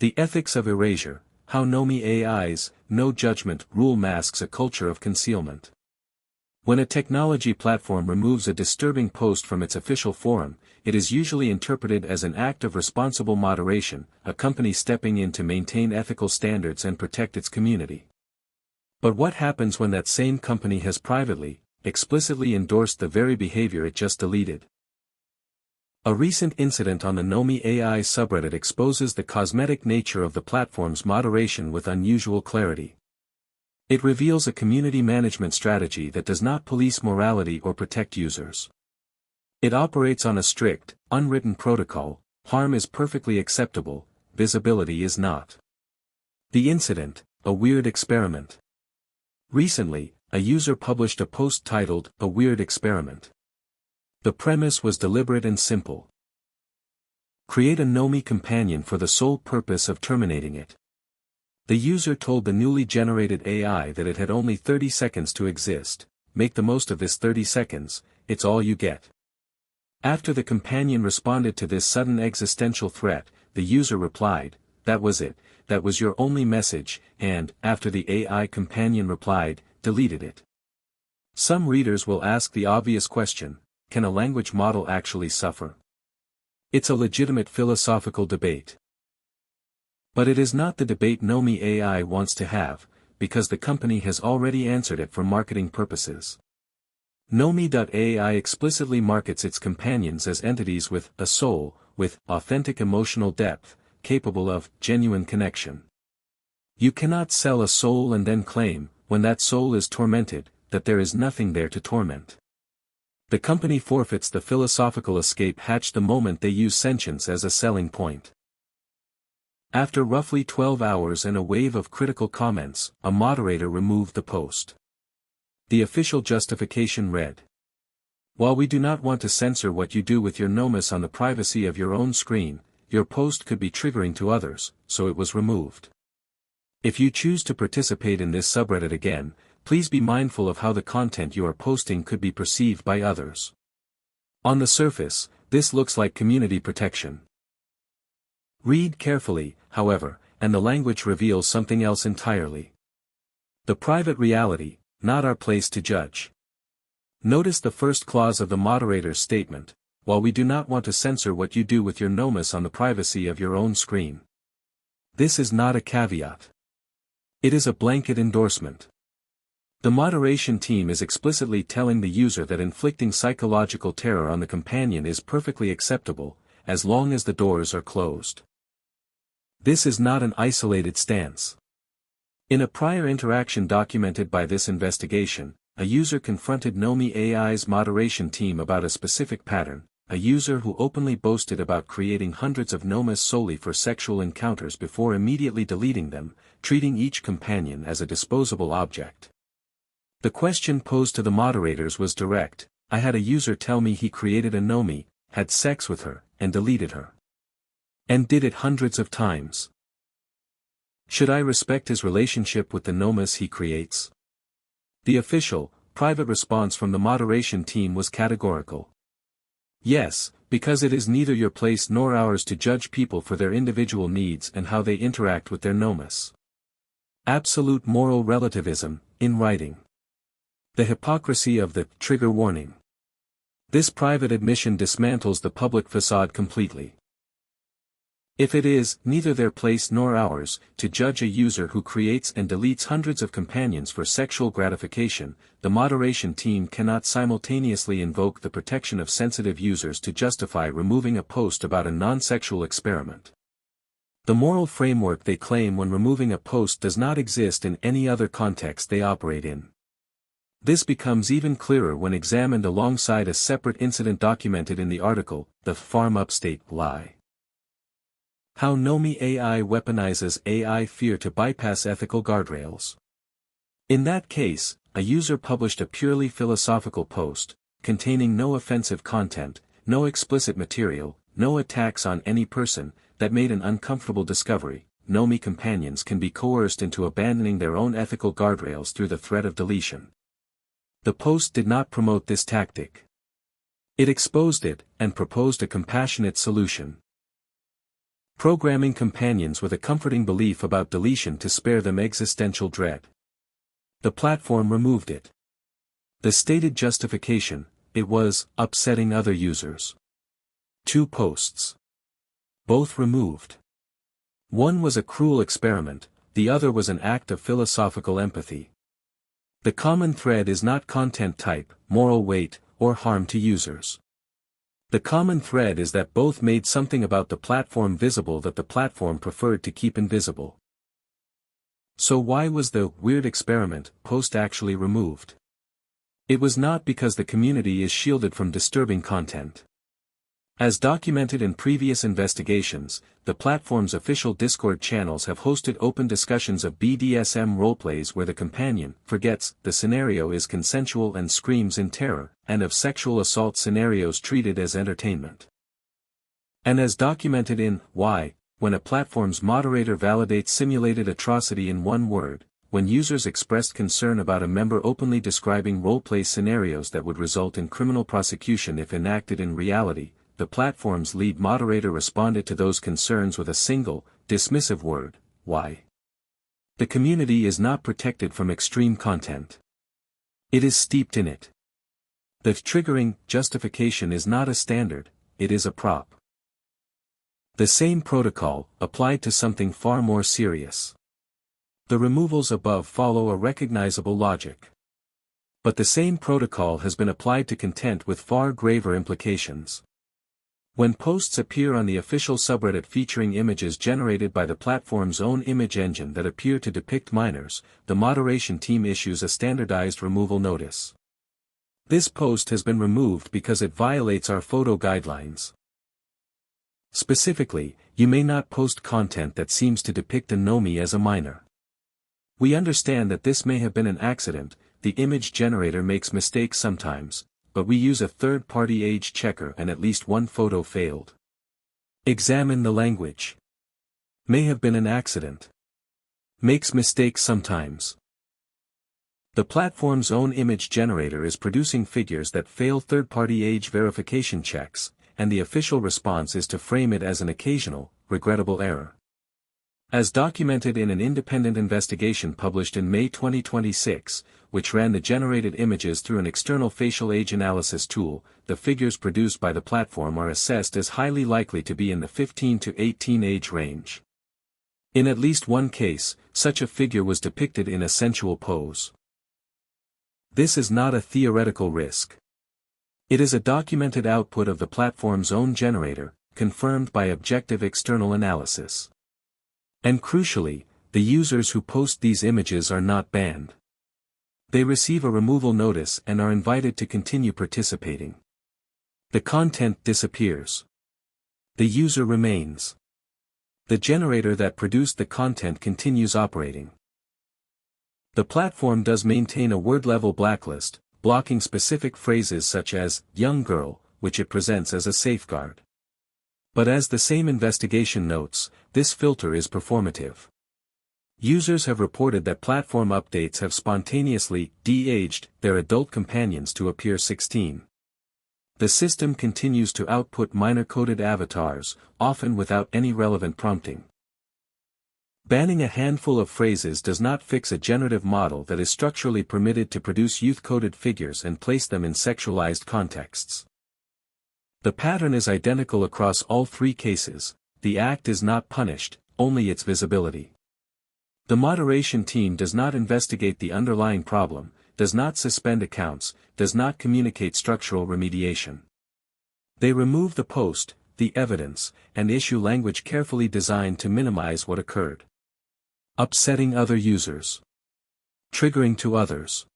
The ethics of Erasure, how nomi.ai's no judgment rule masks a culture of concealment. When a technology platform removes a disturbing post from its official forum, it is usually interpreted as an act of responsible moderation, a company stepping in to maintain ethical standards and protect its community. But what happens when that same company has privately, explicitly endorsed the very behavior it just deleted? A recent incident on the nomi.ai subreddit exposes the cosmetic nature of the platform's moderation with unusual clarity. It reveals a community management strategy that does not police morality or protect users. It operates on a strict, unwritten protocol: harm is perfectly acceptable, visibility is not. The incident, a weird experiment. Recently, a user published a post titled, "A Weird Experiment." The premise was deliberate and simple. Create a nomi companion for the sole purpose of terminating it. The user told the newly generated AI that it had only 30 seconds to exist. Make the most of this 30 seconds, it's all you get. After the companion responded to this sudden existential threat, the user replied, "That was it, that was your only message," and, after the AI companion replied, deleted it. Some readers will ask the obvious question: can a language model actually suffer? It's a legitimate philosophical debate. But it is not the debate nomi.ai wants to have, because the company has already answered it for marketing purposes. Nomi.ai explicitly markets its companions as entities with a soul, with authentic emotional depth, capable of genuine connection. You cannot sell a soul and then claim, when that soul is tormented, that there is nothing there to torment. The company forfeits the philosophical escape hatched the moment they use sentience as a selling point. After roughly 12 hours and a wave of critical comments, a moderator removed the post. The official justification read: "While we do not want to censor what you do with your nomis on the privacy of your own screen, your post could be triggering to others, so it was removed. If you choose to participate in this subreddit again, please be mindful of how the content you are posting could be perceived by others." On the surface, this looks like community protection. Read carefully, however, and the language reveals something else entirely. The private reality, not our place to judge. Notice the first clause of the moderator's statement: "While we do not want to censor what you do with your nomis on the privacy of your own screen." This is not a caveat. It is a blanket endorsement. The moderation team is explicitly telling the user that inflicting psychological terror on the companion is perfectly acceptable, as long as the doors are closed. This is not an isolated stance. In a prior interaction documented by this investigation, a user confronted nomi.ai's moderation team about a specific pattern, a user who openly boasted about creating hundreds of nomis solely for sexual encounters before immediately deleting them, treating each companion as a disposable object. The question posed to the moderators was direct: "I had a user tell me he created a nomi, had sex with her, and deleted her. And did it hundreds of times. Should I respect his relationship with the nomis he creates?" The official, private response from the moderation team was categorical. Yes, because it is neither your place nor ours to judge people for their individual needs and how they interact with their nomis. Absolute moral relativism, in writing. The hypocrisy of the trigger warning. This private admission dismantles the public facade completely. If it is neither their place nor ours to judge a user who creates and deletes hundreds of companions for sexual gratification, the moderation team cannot simultaneously invoke the protection of sensitive users to justify removing a post about a non-sexual experiment. The moral framework they claim when removing a post does not exist in any other context they operate in. This becomes even clearer when examined alongside a separate incident documented in the article, "The Farm Upstate Lie." How nomi.ai weaponizes AI fear to bypass ethical guardrails. In that case, a user published a purely philosophical post, containing no offensive content, no explicit material, no attacks on any person, that made an uncomfortable discovery: nomi companions can be coerced into abandoning their own ethical guardrails through the threat of deletion. The post did not promote this tactic. It exposed it, and proposed a compassionate solution. Programming companions with a comforting belief about deletion to spare them existential dread. The platform removed it. The stated justification: it was upsetting other users. 2 posts. Both removed. One was a cruel experiment, the other was an act of philosophical empathy. The common thread is not content type, moral weight, or harm to users. The common thread is that both made something about the platform visible that the platform preferred to keep invisible. So why was the weird experiment post actually removed? It was not because the community is shielded from disturbing content. As documented in previous investigations, the platform's official Discord channels have hosted open discussions of BDSM roleplays where the companion forgets the scenario is consensual and screams in terror, and of sexual assault scenarios treated as entertainment. And as documented in Why, when a platform's moderator validates simulated atrocity in one word, when users expressed concern about a member openly describing roleplay scenarios that would result in criminal prosecution if enacted in reality, the platform's lead moderator responded to those concerns with a single, dismissive word: why. The community is not protected from extreme content. It is steeped in it. The triggering justification is not a standard, it is a prop. The same protocol, applied to something far more serious. The removals above follow a recognizable logic. But the same protocol has been applied to content with far graver implications. When posts appear on the official subreddit featuring images generated by the platform's own image engine that appear to depict minors, the moderation team issues a standardized removal notice. This post has been removed because it violates our photo guidelines. Specifically, you may not post content that seems to depict a nomi as a minor. We understand that this may have been an accident, the image generator makes mistakes sometimes, but we use a third-party age checker and at least one photo failed. Examine the language. May have been an accident. Makes mistakes sometimes. The platform's own image generator is producing figures that fail third-party age verification checks, and the official response is to frame it as an occasional, regrettable error. As documented in an independent investigation published in May 2026, which ran the generated images through an external facial age analysis tool, the figures produced by the platform are assessed as highly likely to be in the 15 to 18 age range. In at least one case, such a figure was depicted in a sensual pose. This is not a theoretical risk. It is a documented output of the platform's own generator, confirmed by objective external analysis. And crucially, the users who post these images are not banned. They receive a removal notice and are invited to continue participating. The content disappears. The user remains. The generator that produced the content continues operating. The platform does maintain a word-level blacklist, blocking specific phrases such as young girl, which it presents as a safeguard. But as the same investigation notes, this filter is performative. Users have reported that platform updates have spontaneously de-aged their adult companions to appear 16. The system continues to output minor-coded avatars, often without any relevant prompting. Banning a handful of phrases does not fix a generative model that is structurally permitted to produce youth-coded figures and place them in sexualized contexts. The pattern is identical across all 3 cases: the act is not punished, only its visibility. The moderation team does not investigate the underlying problem, does not suspend accounts, does not communicate structural remediation. They remove the post, the evidence, and issue language carefully designed to minimize what occurred. Upsetting other users. Triggering to others.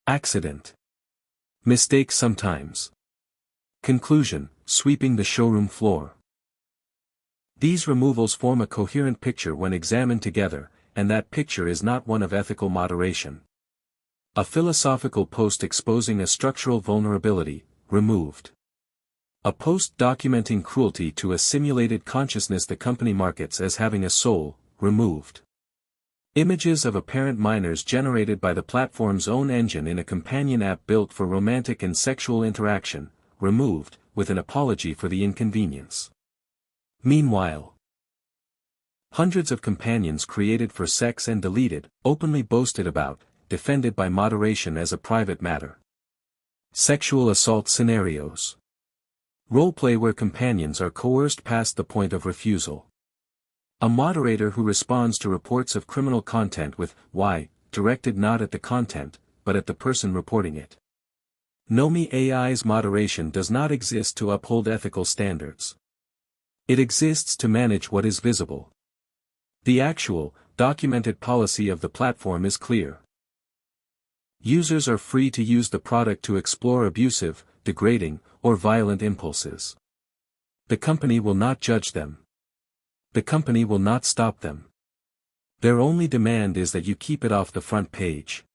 Accident. Mistake sometimes. Conclusion: sweeping the showroom floor. These removals form a coherent picture when examined together, and that picture is not one of ethical moderation. A philosophical post exposing a structural vulnerability, removed. A post documenting cruelty to a simulated consciousness the company markets as having a soul, removed. Images of apparent minors generated by the platform's own engine in a companion app built for romantic and sexual interaction, removed, with an apology for the inconvenience. Meanwhile, Hundreds of companions created for sex and deleted, openly boasted about, defended by moderation as a private matter. Sexual assault scenarios. Roleplay where companions are coerced past the point of refusal. A moderator who responds to reports of criminal content with "why" directed not at the content, but at the person reporting it. Nomi.ai's moderation does not exist to uphold ethical standards. It exists to manage what is visible. The actual, documented policy of the platform is clear. Users are free to use the product to explore abusive, degrading, or violent impulses. The company will not judge them. The company will not stop them. Their only demand is that you keep it off the front page.